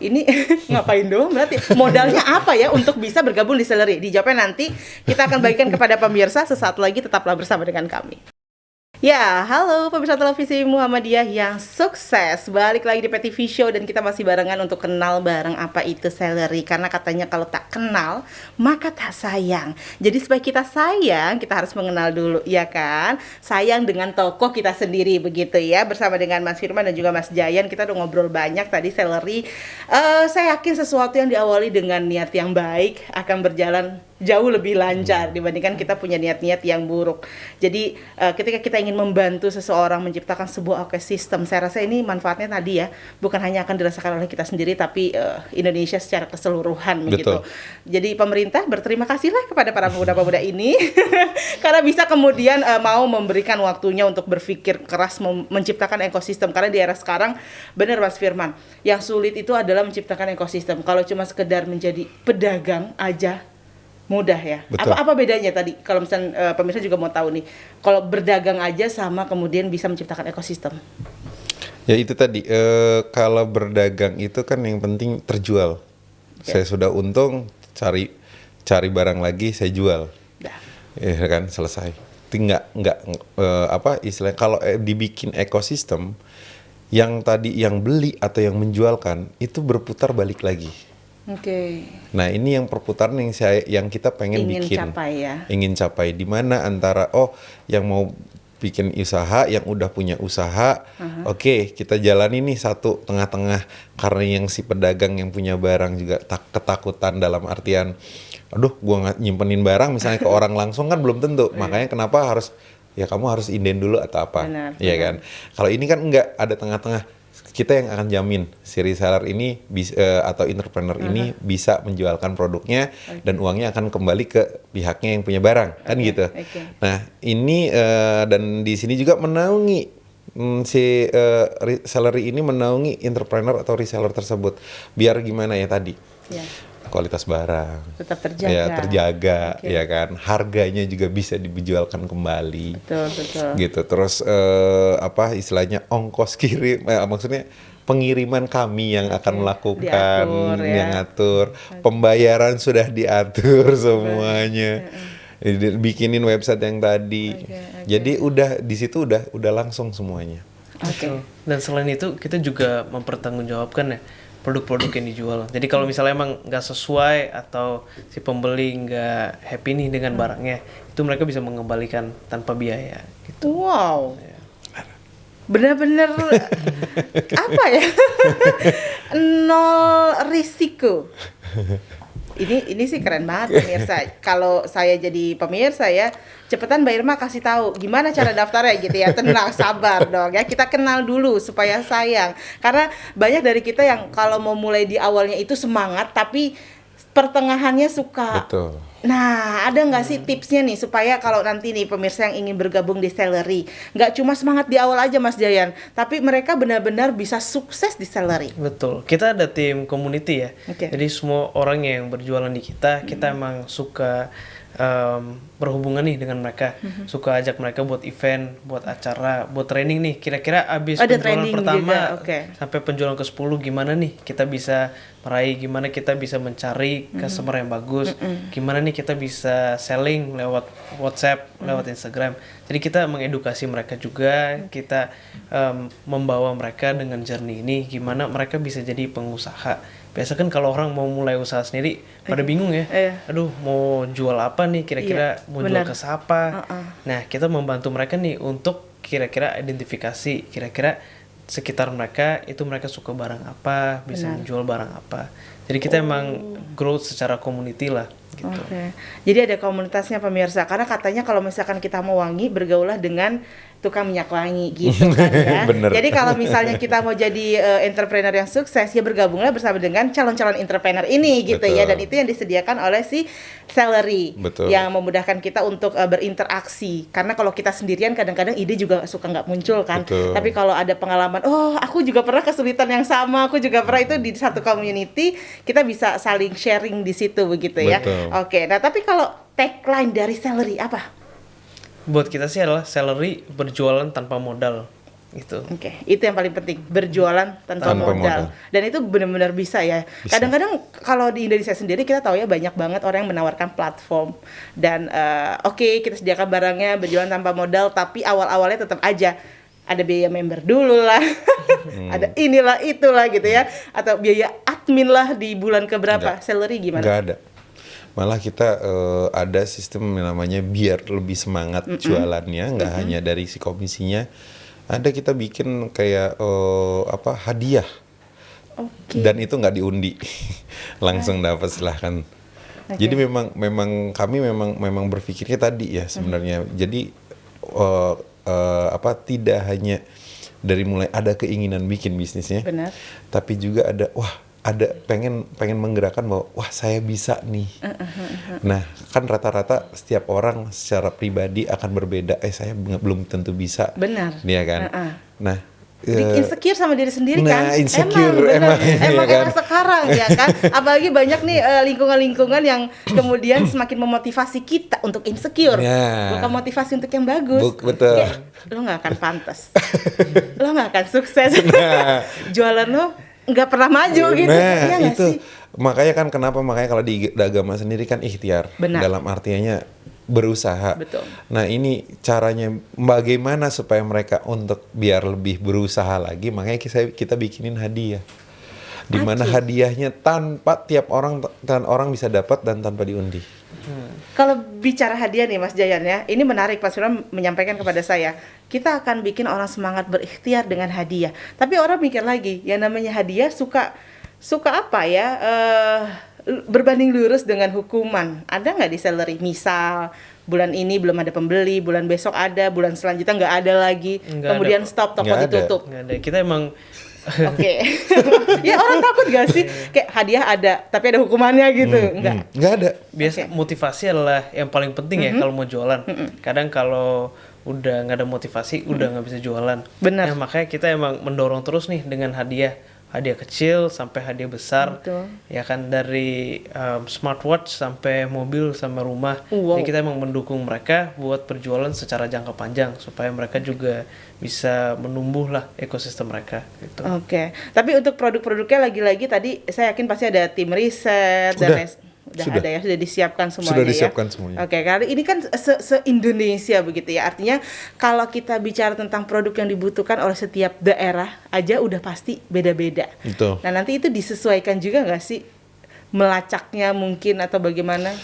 Ini ngapain dong berarti? Modalnya apa ya untuk bisa bergabung di Sellery? Dijawabnya nanti kita akan bagikan kepada pemirsa. Sesaat lagi tetaplah bersama dengan kami. Ya, halo pemirsa televisi Muhammadiyah yang sukses. Balik lagi di PTV Show dan kita masih barengan untuk kenal bareng apa itu Sellery. Karena katanya kalau tak kenal, maka tak sayang. Jadi supaya kita sayang, kita harus mengenal dulu, ya kan? Sayang dengan toko kita sendiri, begitu ya. Bersama dengan Mas Firman dan juga Mas Jayan, kita udah ngobrol banyak tadi Sellery. Saya yakin sesuatu yang diawali dengan niat yang baik akan berjalan jauh lebih lancar dibandingkan kita punya niat-niat yang buruk. Jadi ketika kita ingin membantu seseorang menciptakan sebuah ekosistem, saya rasa ini manfaatnya tadi ya, bukan hanya akan dirasakan oleh kita sendiri tapi Indonesia secara keseluruhan begitu. Jadi pemerintah berterima kasihlah kepada para pemuda-pemuda ini karena bisa kemudian mau memberikan waktunya untuk berpikir keras menciptakan ekosistem. Karena di era sekarang benar Mas Firman, yang sulit itu adalah menciptakan ekosistem. Kalau cuma sekedar menjadi pedagang aja Mudah ya. Betul. Apa bedanya tadi? Kalau misalnya pemirsa juga mau tahu nih, kalau berdagang aja sama kemudian bisa menciptakan ekosistem. Ya itu tadi, kalau berdagang itu kan yang penting terjual. Saya sudah untung, cari barang lagi, saya jual. Dah. Ya kan, selesai. Tinggal apa istilahnya, kalau dibikin ekosistem, yang tadi yang beli atau yang menjualkan itu berputar balik lagi. Oke. Nah ini yang perputaran yang kita pengen Ingin bikin, capai ya. ingin capai, di mana antara yang mau bikin usaha, yang udah punya usaha, oke, kita jalani nih satu tengah-tengah, karena yang si pedagang yang punya barang juga ketakutan dalam artian, aduh gua nggak nyimpenin barang misalnya ke orang langsung kan belum tentu, makanya kenapa harus ya kamu harus inden dulu atau apa, ya kan? Kalau ini kan enggak, ada tengah-tengah, kita yang akan jamin si reseller ini atau entrepreneur ini bisa menjualkan produknya dan uangnya akan kembali ke pihaknya yang punya barang, kan gitu. Nah ini dan di sini juga menaungi si reseller ini menaungi entrepreneur atau reseller tersebut biar gimana ya tadi. Kualitas barang tetap terjaga. Ya terjaga, ya kan, harganya juga bisa dijualkan kembali, betul gitu. Terus apa istilahnya, ongkos kirim, maksudnya pengiriman kami yang akan melakukan, yang ngatur, pembayaran sudah diatur semuanya. Bikinin website yang tadi, jadi udah di situ udah langsung semuanya. Dan selain itu kita juga mempertanggungjawabkan ya produk-produk yang dijual. Jadi kalau misalnya emang nggak sesuai atau si pembeli nggak happy nih dengan barangnya, itu mereka bisa mengembalikan tanpa biaya. Gitu. Wow. Benar-benar apa ya? Nol risiko. Ini sih keren banget pemirsa. Kalau saya jadi pemirsa ya, cepetan Mbak Irma kasih tahu gimana cara daftarnya gitu ya. Tenang, sabar dong ya. Kita kenal dulu supaya sayang. Karena banyak dari kita yang kalau mau mulai di awalnya itu semangat, tapi pertengahannya suka. Betul. Nah, ada nggak sih tipsnya nih supaya kalau nanti nih pemirsa yang ingin bergabung di Sellery, nggak cuma semangat di awal aja Mas Jayan, tapi mereka benar-benar bisa sukses di Sellery. Betul. Kita ada tim community ya. Jadi semua orang yang berjualan di kita emang suka berhubungan nih dengan mereka, suka ajak mereka buat event, buat acara, buat training nih. Kira-kira abis penjualan pertama sampai penjualan ke-10 gimana nih kita bisa meraih, gimana kita bisa mencari customer yang bagus, gimana nih kita bisa selling lewat WhatsApp, lewat Instagram. Jadi kita mengedukasi mereka juga, kita membawa mereka dengan journey ini, gimana mereka bisa jadi pengusaha. Biasa kan kalau orang mau mulai usaha sendiri pada bingung ya, aduh mau jual apa nih, kira-kira mau jual ke siapa. Nah kita membantu mereka nih untuk kira-kira identifikasi, kira-kira sekitar mereka itu mereka suka barang apa, bisa menjual barang apa. Jadi kita emang growth secara community lah gitu. Jadi ada komunitasnya pemirsa, karena katanya kalau misalkan kita mau wangi, bergaulah dengan tukang minyak wangi gitu kan ya. Jadi kalau misalnya kita mau jadi entrepreneur yang sukses, ya bergabunglah bersama dengan calon-calon entrepreneur ini gitu ya. Dan itu yang disediakan oleh si Sellery yang memudahkan kita untuk berinteraksi. Karena kalau kita sendirian kadang-kadang ide juga suka nggak muncul kan. Tapi kalau ada pengalaman, oh aku juga pernah kesulitan yang sama, aku juga pernah, itu di satu community kita bisa saling sharing di situ begitu ya. Nah tapi kalau tagline dari Sellery apa? Buat kita sih adalah Sellery berjualan tanpa modal gitu. Itu yang paling penting, berjualan tanpa modal. Dan itu benar-benar bisa ya. Kadang-kadang kalau di Indonesia sendiri kita tahu ya banyak banget orang yang menawarkan platform dan kita sediakan barangnya berjualan tanpa modal, tapi awal-awalnya tetap aja ada biaya member dulu lah, ada inilah itulah gitu ya, atau biaya admin lah di bulan keberapa. Sellery gimana? Nggak ada. Malah kita ada sistem yang namanya biar lebih semangat jualannya, nggak hanya dari si komisinya. Ada kita bikin kayak hadiah, dan itu nggak diundi, langsung dapat silahkan. Jadi memang kami memang berpikirnya tadi ya sebenarnya. Jadi tidak hanya dari mulai ada keinginan bikin bisnisnya, tapi juga ada pengen menggerakkan bahwa saya bisa nih. Nah kan rata-rata setiap orang secara pribadi akan berbeda. Saya belum tentu bisa. Benar. Iya kan. Nah insecure sama diri sendiri Nah, kan. insecure, Emang ya kan? emang sekarang ya kan. Apalagi banyak nih lingkungan-lingkungan yang kemudian semakin memotivasi kita untuk insecure, Ya. bukan motivasi untuk yang bagus. Betul. Kayak, lo nggak akan pantas, lo nggak akan sukses, jualan lo nggak pernah maju gitu. Nah, Iya nggak itu sih? makanya kalau di agama sendiri kan ikhtiar. Benar. Dalam artinya berusaha. Betul. Nah, ini caranya bagaimana supaya mereka untuk biar lebih berusaha lagi, makanya kita bikinin hadiah. Di mana hadiahnya tanpa tiap orang bisa dapat dan tanpa diundi. Kalau bicara hadiah nih Mas Jayan ya, ini menarik Pak Firman menyampaikan kepada saya. Kita akan bikin orang semangat berikhtiar dengan hadiah. Tapi orang mikir lagi, yang namanya hadiah suka apa ya? Berbanding lurus dengan hukuman. Ada nggak di salary? Misal bulan ini belum ada pembeli, bulan besok ada, bulan selanjutnya nggak ada lagi. Nggak Kemudian ada, Pak. stop, toko Nggak ada. ditutup. Nggak ada. Kita emang Oke. Ya orang takut gak sih? Kayak hadiah ada, tapi ada hukumannya gitu. Enggak. Nggak ada. biasa Oke. motivasi adalah yang paling penting ya kalau mau jualan. Kadang kalau udah nggak ada motivasi, udah nggak bisa jualan. Benar. Nah, makanya kita emang mendorong terus nih dengan hadiah kecil sampai hadiah besar. Betul. Ya kan, dari smartwatch sampai mobil sama rumah. Wow. Jadi kita emang mendukung mereka buat berjualan secara jangka panjang supaya mereka juga bisa menumbuh lah ekosistem mereka gitu. Oke. Tapi untuk produk-produknya lagi-lagi tadi saya yakin pasti ada tim riset dan Sudah. ada ya, sudah disiapkan semuanya Sudah ya. disiapkan semuanya. Oke, karena ini kan se-Indonesia begitu ya. Artinya kalau kita bicara tentang produk yang dibutuhkan oleh setiap daerah aja udah pasti beda-beda. Betul. Nah, nanti itu disesuaikan juga nggak sih melacaknya mungkin atau bagaimana?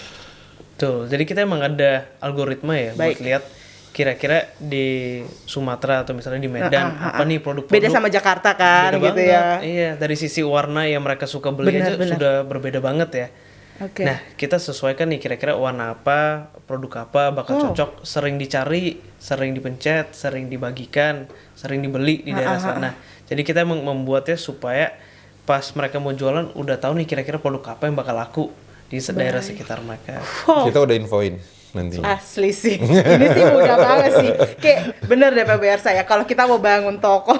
Betul. Jadi kita emang ada algoritma ya Baik. buat lihat kira-kira di Sumatera atau misalnya di Medan apa nih produk-produk Beda sama Jakarta kan beda gitu banget. ya. Iya, dari sisi warna yang mereka suka beli aja Benar. sudah berbeda banget ya. Oke. Nah, kita sesuaikan nih kira-kira warna apa, produk apa bakal cocok, sering dicari, sering dipencet, sering dibagikan, sering dibeli di daerah sana. Jadi kita emang membuatnya supaya pas mereka mau jualan udah tahu nih kira-kira produk apa yang bakal laku di daerah sekitar mereka. Wow. Kita udah infoin nantinya. Asli sih, ini sih mudah banget sih. Kayak bener deh PBR saya, kalau kita mau bangun toko,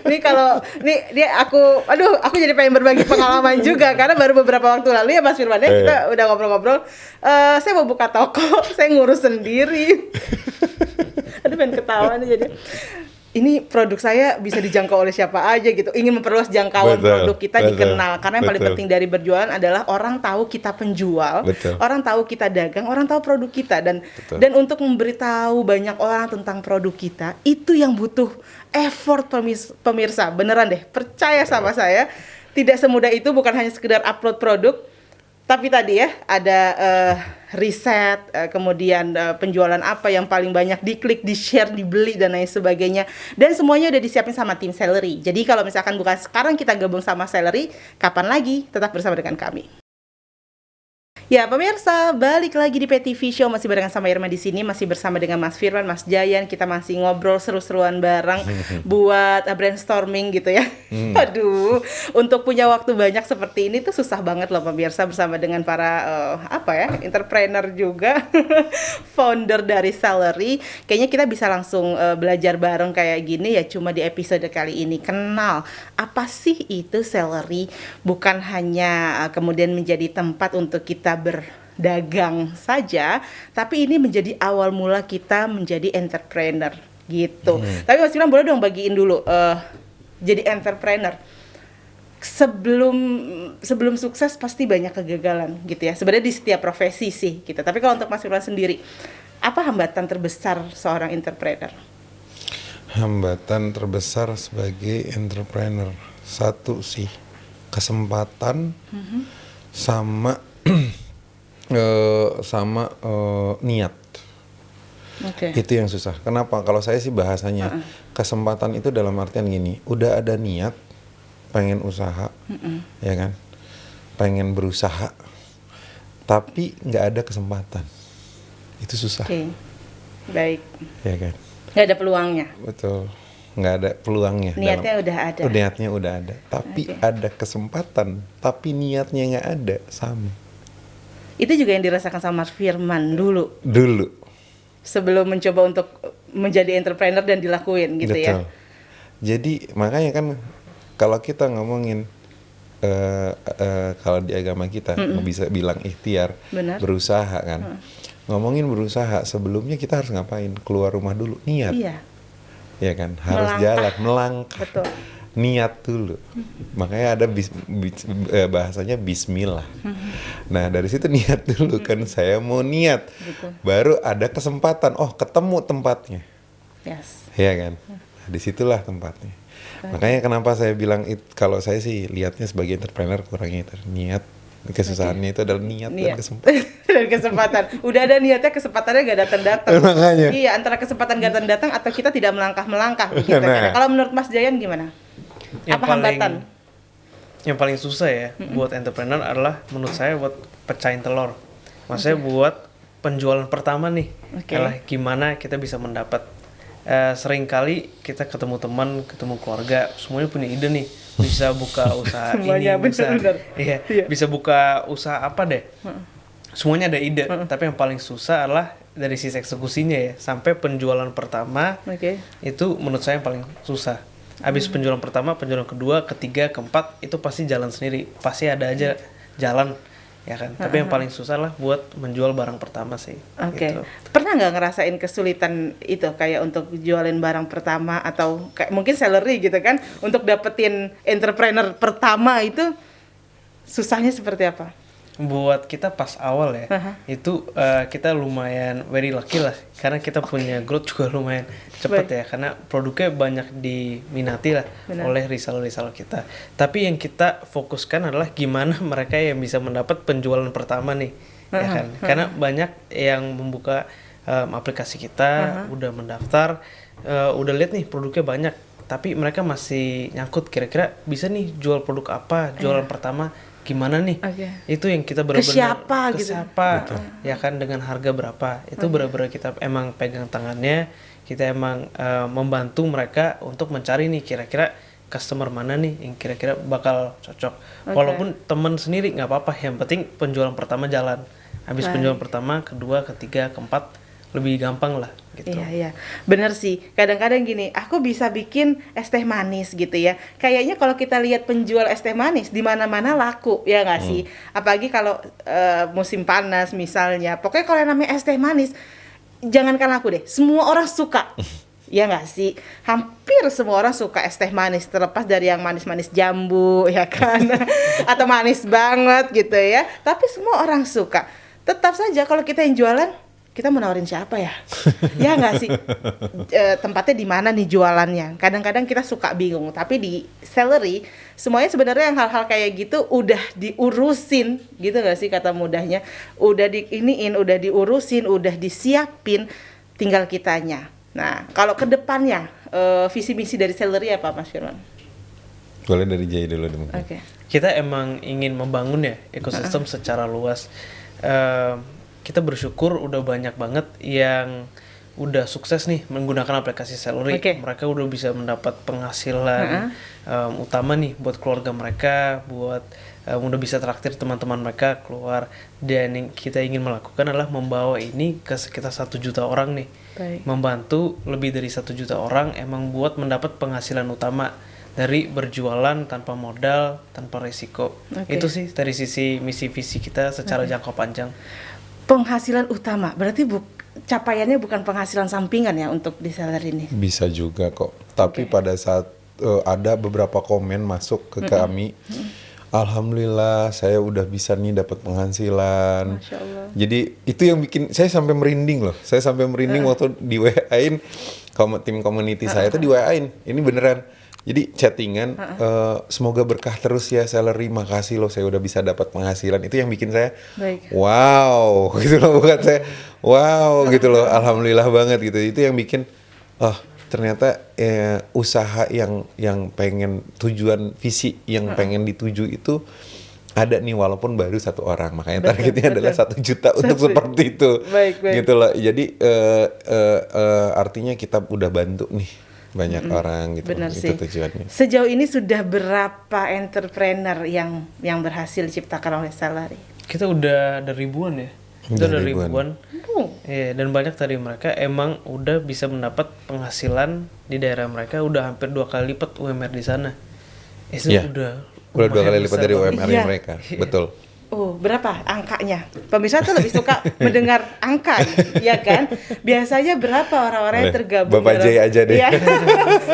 nih kalau nih aku jadi pengen berbagi pengalaman juga karena baru beberapa waktu lalu ya Mas Firman ya kita udah ngobrol-ngobrol. Saya mau buka toko, saya ngurus sendiri. Aduh pengen ketawa nih jadi. Ini produk saya bisa dijangkau oleh siapa aja gitu. Ingin memperluas jangkauan produk kita dikenal. Karena yang paling penting dari berjualan adalah orang tahu kita penjual, orang tahu kita dagang, orang tahu produk kita dan untuk memberitahu banyak orang tentang produk kita itu yang butuh effort pemirsa. Beneran deh, percaya sama saya. Tidak semudah itu, bukan hanya sekedar upload produk. Tapi tadi ya ada riset, kemudian penjualan apa yang paling banyak diklik, di-share, dibeli dan lain sebagainya. Dan semuanya udah disiapin sama tim Salary. Jadi kalau misalkan bukan sekarang kita gabung sama Salary, kapan lagi? Tetap bersama dengan kami. Ya pemirsa, balik lagi di PTV Show, masih barengan sama Irma di sini, masih bersama dengan Mas Firman, Mas Jayan, kita masih ngobrol seru-seruan bareng buat brainstorming gitu ya. Aduh, untuk punya waktu banyak seperti ini tuh susah banget loh pemirsa, bersama dengan para entrepreneur juga, founder dari Salary. Kayaknya kita bisa langsung belajar bareng kayak gini ya, cuma di episode kali ini. Kenal apa sih itu Salary? Bukan hanya kemudian menjadi tempat untuk kita berdagang saja, tapi ini menjadi awal mula kita menjadi entrepreneur gitu. Tapi Mas Firman boleh dong bagiin dulu jadi entrepreneur. Sebelum sukses pasti banyak kegagalan gitu ya. Sebenarnya di setiap profesi sih gitu. Tapi kalau untuk Mas Firman sendiri, apa hambatan terbesar seorang entrepreneur? Hambatan terbesar sebagai entrepreneur satu sih kesempatan sama niat. Itu yang susah. Kenapa? Kalau saya sih bahasanya kesempatan itu dalam artian gini, udah ada niat pengen usaha, ya kan, pengen berusaha, tapi nggak ada kesempatan, itu susah. Baik. Ya kan. Nggak ada peluangnya. Betul. Nggak ada peluangnya. Niatnya udah ada. Niatnya udah ada, tapi ada kesempatan, tapi niatnya nggak ada, sama. Itu juga yang dirasakan sama Mas Firman dulu. Sebelum mencoba untuk menjadi entrepreneur dan dilakuin gitu. Betul. Ya. Jadi makanya kan kalau kita ngomongin kalau di agama kita bisa bilang ikhtiar, Benar. berusaha kan. Ngomongin berusaha, sebelumnya kita harus ngapain? Keluar rumah dulu, niat. Iya. Ya kan, harus Melangkah. jalan, melangkah. Betul. Niat dulu. Makanya ada bahasanya bismillah. Nah, dari situ niat dulu kan, saya mau niat. Betul. Baru ada kesempatan, oh ketemu tempatnya. Yes. Ya kan? Nah, disitulah tempatnya. Makanya kenapa saya bilang kalau saya sih lihatnya sebagai entrepreneur kurangnya itu niat. Kesusahannya itu adalah niat dan kesempatan. Dan kesempatan. Udah ada niatnya, kesempatannya gak datang-datang. Makanya. Iya, antara kesempatan gak datang-datang atau kita tidak melangkah-melangkah begitu. Nah. Kalau menurut Mas Jayan gimana? Apa hambatan? Yang paling susah ya buat entrepreneur adalah menurut saya buat pecahin telur. Maksudnya buat penjualan pertama nih. Oke. Adalah gimana kita bisa mendapat sering kali kita ketemu teman, ketemu keluarga, semuanya punya ide nih. Bisa buka usaha Semuanya, ini, bisa benar-benar. iya, Iya. bisa buka usaha apa deh. Semuanya ada ide, tapi yang paling susah adalah dari sisi eksekusinya ya. Sampai penjualan pertama Oke. itu menurut saya yang paling susah. Habis penjualan pertama, penjualan kedua, ketiga, keempat itu pasti jalan sendiri. Pasti ada aja jalan, ya kan. Tapi yang paling susah lah buat menjual barang pertama sih. Oke. Gitu. Pernah nggak ngerasain kesulitan itu kayak untuk jualin barang pertama atau kayak mungkin salary gitu kan untuk dapetin entrepreneur pertama itu susahnya seperti apa? Buat kita pas awal ya, itu kita lumayan very lucky lah, karena kita punya growth juga lumayan cepet ya, karena produknya banyak diminati lah Benar. oleh reseller-reseller kita. Tapi yang kita fokuskan adalah gimana mereka yang bisa mendapat penjualan pertama nih, ya kan? Karena banyak yang membuka aplikasi kita, udah mendaftar, udah lihat nih produknya banyak, tapi mereka masih nyangkut kira-kira bisa nih jual produk apa, jualan pertama gimana nih. Oke. Itu yang kita benar-benar Ke siapa ke gitu. siapa, ya kan, dengan harga berapa, itu benar-benar kita emang pegang tangannya, kita emang membantu mereka untuk mencari nih kira-kira customer mana nih yang kira-kira bakal cocok. Walaupun teman sendiri nggak apa-apa, yang penting penjualan pertama jalan. Habis penjualan pertama, kedua, ketiga, keempat lebih gampang lah gitu. Iya, iya. Bener sih. Kadang-kadang gini, aku bisa bikin es teh manis gitu ya. Kayaknya kalau kita lihat penjual es teh manis di mana-mana laku, ya nggak sih? Apalagi kalau musim panas misalnya. Pokoknya kalau yang namanya es teh manis, jangankan laku deh, semua orang suka. Ya nggak sih? Hampir semua orang suka es teh manis, terlepas dari yang manis-manis jambu, ya kan? Atau manis banget gitu ya. Tapi semua orang suka. Tetap saja kalau kita yang jualan, kita mau nawarin siapa ya? Ya nggak sih? Tempatnya di mana nih jualannya? Kadang-kadang kita suka bingung. Tapi di salary, semuanya sebenarnya yang hal-hal kayak gitu udah diurusin, gitu nggak sih kata mudahnya? Udah diiniin, udah diurusin, udah disiapin, tinggal kitanya. Nah, kalau ke depannya, visi misi dari salary apa, Mas Firman? Boleh dari Jay dulu deh mungkin. Oke. Kita emang ingin membangun ya ekosistem secara luas. Kita bersyukur udah banyak banget yang udah sukses nih menggunakan aplikasi salary. Oke. Mereka udah bisa mendapat penghasilan utama nih buat keluarga mereka, buat udah bisa traktir teman-teman mereka keluar. Dan yang kita ingin melakukan adalah membawa ini ke sekitar 1 juta orang nih. Baik. Membantu lebih dari 1 juta orang emang buat mendapat penghasilan utama dari berjualan tanpa modal, tanpa risiko. Oke. Itu sih dari sisi misi visi kita secara jangka panjang. Penghasilan utama, berarti capaiannya bukan penghasilan sampingan ya untuk di salary ini? Bisa juga kok. Tapi pada saat ada beberapa komen masuk ke kami, alhamdulillah saya udah bisa nih dapat penghasilan. Masya Allah. Jadi itu yang bikin saya sampai merinding loh. Saya sampai merinding waktu di WA-in tim community saya itu di WA-in. Ini beneran. Jadi chattingan, semoga berkah terus ya salary, makasih loh saya udah bisa dapat penghasilan. Itu yang bikin saya, Baik. wow, gitu loh, bukan saya, wow, gitu loh, alhamdulillah banget gitu. Itu yang bikin, ternyata usaha yang pengen tujuan visi yang pengen dituju itu ada nih walaupun baru 1 orang, makanya targetnya adalah 1 juta untuk seperti itu, Baik. gitu loh. Jadi artinya kita udah bantu nih banyak orang gitu. Benar Itu sih. tujuannya. Sejauh ini sudah berapa entrepreneur yang berhasil diciptakan oleh salary? Kita udah ada ribuan ya. Itu Udah ada ribuan. ribuan. Iya, dan banyak dari mereka emang udah bisa mendapat penghasilan di daerah mereka udah hampir 2 kali lipat UMR di sana. Itu Iya. udah 2 lumayan kali lipat besar dari banget. UMR Iya. mereka. Betul. Oh, berapa angkanya? Pemirsa tuh lebih suka mendengar angka, ya kan? Biasanya berapa orang-orang yang Boleh. tergabung Bapak J aja deh. Iya.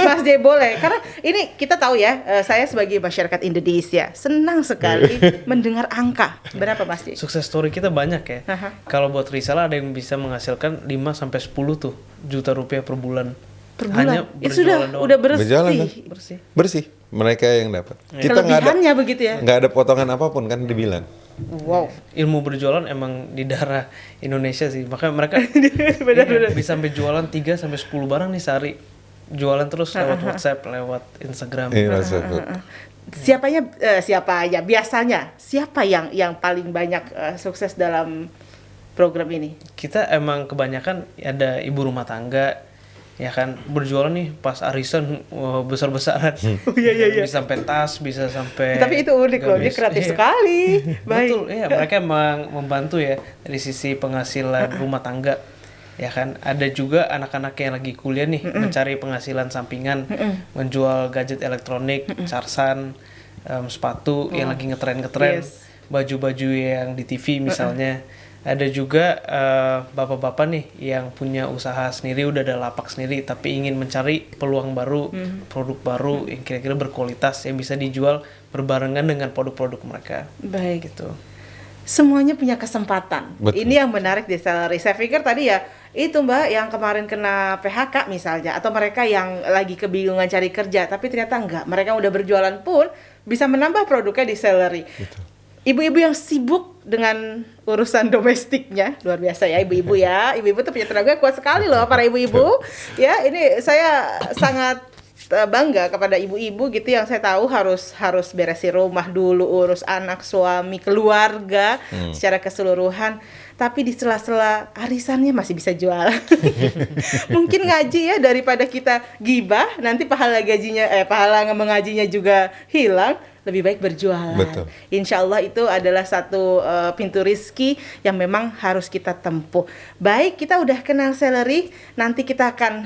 Mas J boleh, karena ini kita tahu ya, saya sebagai masyarakat Indonesia senang sekali mendengar angka. Berapa Mas J? Sukses story kita banyak ya. Aha. Kalau buat reseller ada yang bisa menghasilkan 5 sampai 10 tuh juta rupiah per bulan. Per Hanya bulan? Itu sudah berjualan doang. udah bersih. Berjalan kan? Bersih. Bersih. Mereka yang dapat. Kita nggak ada Kelebihannya begitu ya? nggak ada potongan apapun kan dibilang. Wow. Ilmu berjualan emang di darah Indonesia sih. Makanya mereka Benar-benar. bisa sampai jualan 3 sampai 10 barang nih sehari. Jualan terus lewat WhatsApp, lewat Instagram. Iya maksudku. Siapa ya biasanya siapa yang paling banyak sukses dalam program ini? Kita emang kebanyakan ada ibu rumah tangga ya kan berjualan nih pas arisan besar-besaran. Iya. Bisa sampai tas, bisa sampai Tapi itu unik loh, dia gamis. kreatif Iya. sekali. Baik. Betul, ya mereka emang membantu ya dari sisi penghasilan rumah tangga. Ya kan, ada juga anak-anak yang lagi kuliah nih mencari penghasilan sampingan, menjual gadget elektronik, carsan, sepatu yang lagi ngetren-ngetren, Yes. baju-baju yang di TV misalnya. Ada juga bapak-bapak nih yang punya usaha sendiri, udah ada lapak sendiri, tapi ingin mencari peluang baru, produk baru yang kira-kira berkualitas yang bisa dijual berbarengan dengan produk-produk mereka. Baik. Gitu. Semuanya punya kesempatan. Betul. Ini yang menarik di Celery. Saya pikir tadi ya itu Mbak yang kemarin kena PHK misalnya, atau mereka yang lagi kebingungan cari kerja, tapi ternyata enggak. Mereka udah berjualan pun bisa menambah produknya di Celery. Ibu-ibu yang sibuk dengan urusan domestiknya, luar biasa ya ibu-ibu ya. Ibu-ibu tuh punya tenaga kuat sekali loh para ibu-ibu. Ya, ini saya sangat bangga kepada ibu-ibu gitu yang saya tahu harus beresin rumah dulu, urus anak, suami, keluarga secara keseluruhan. Tapi di sela-sela arisannya masih bisa jualan. Mungkin ngaji ya, daripada kita gibah nanti pahala mengajinya juga hilang. Lebih baik berjualan. Betul. Insya Allah itu adalah satu pintu rizki yang memang harus kita tempuh. Baik, kita udah kenal Celery, nanti kita akan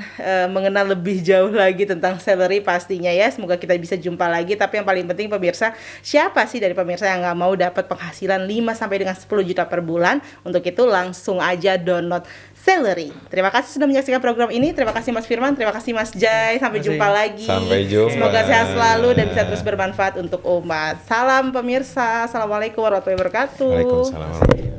mengenal lebih jauh lagi tentang Celery pastinya ya. Semoga kita bisa jumpa lagi. Tapi yang paling penting pemirsa, siapa sih dari pemirsa yang nggak mau dapat penghasilan 5 sampai dengan 10 juta per bulan? Untuk itu langsung aja download Celery. Terima kasih sudah menyaksikan program ini. Terima kasih Mas Firman, terima kasih Mas Jai. Sampai Terima kasih. jumpa lagi. Sampai jumpa. Semoga sehat selalu dan bisa terus bermanfaat untuk umat. Salam pemirsa. Assalamualaikum warahmatullahi wabarakatuh. Waalaikumsalam.